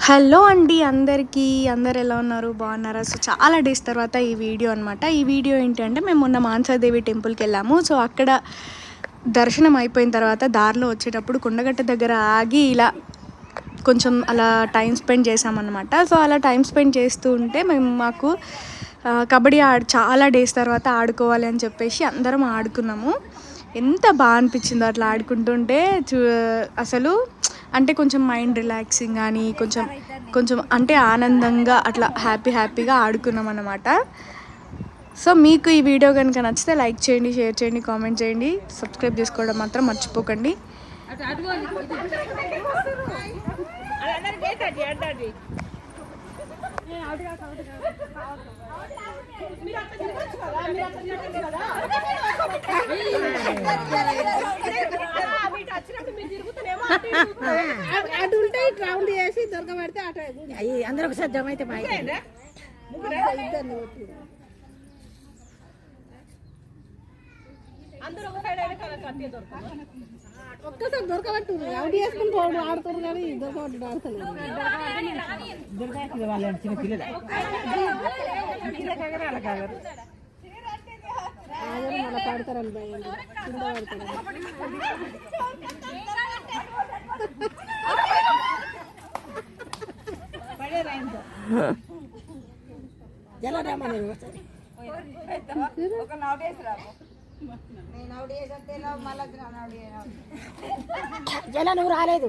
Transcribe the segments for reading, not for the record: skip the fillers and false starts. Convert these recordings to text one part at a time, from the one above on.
Hello అండి అందరికీ, అందరు ఎలా ఉన్నారు? బాగున్నారా? సో చాలా డేస్ తర్వాత ఈ వీడియో అనమాట. ఈ వీడియో ఏంటంటే మేము మొన్న మానసాదేవి టెంపుల్కి వెళ్ళాము. సో అక్కడ దర్శనం అయిపోయిన తర్వాత దారిలో వచ్చేటప్పుడు కొండగట్ట దగ్గర ఆగి ఇలా కొంచెం అలా టైం స్పెండ్ చేసామన్నమాట. సో అలా టైం స్పెండ్ చేస్తూ ఉంటే మాకు కబడ్డీ చాలా డేస్ తర్వాత ఆడుకోవాలి అని చెప్పేసి అందరం ఆడుకున్నాము. ఎంత బాగా అనిపించిందో అట్లా ఆడుకుంటుంటే అసలు అంటే కొంచెం మైండ్ రిలాక్సింగ్ కానీ కొంచెం అంటే ఆనందంగా అట్లా హ్యాపీగా ఆడుకున్నాం అన్నమాట. సో మీకు ఈ వీడియో కనుక నచ్చితే లైక్ చేయండి, షేర్ చేయండి, కామెంట్ చేయండి, సబ్స్క్రైబ్ చేసుకోవడం మాత్రం మర్చిపోకండి. అటు ఉంటే రౌండ్ చేసి దొరకబడితే అటు అందరూ ఒకసారి జమ అయితే ఒక్కసారి దొరకబట్టు రౌండ్ చేసుకుని పోడు ఆడుతారు కానీ దొరకబట్టు ఆడతలేదు. మళ్ళీ పడతారని భయం కింద పడతారు. జల నువ్వు రాలేదు.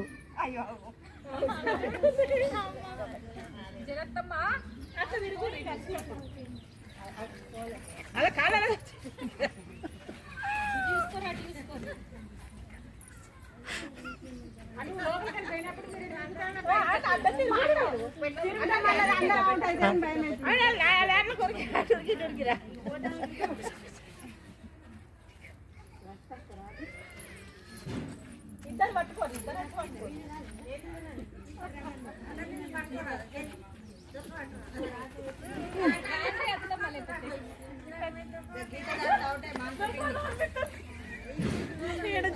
అలా కాదు ఇద్దరు పట్టుకోండి.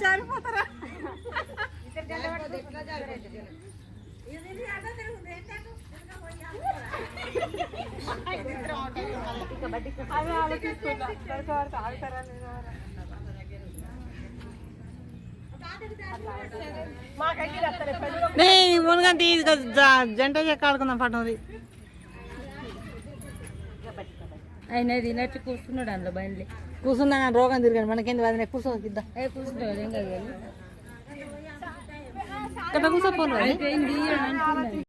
జారిపోతారా? జంట ఆడుకుందాం పట్టది ఆయన తినట్టు కూర్చున్నాడు. అందులో బండి కూర్చున్నా రోగం తిరిగాడు. మనకేంది అది కూర్చోకిద్దా కూర్చుంటాడు. ఏం కాదు కూర్చోపోను.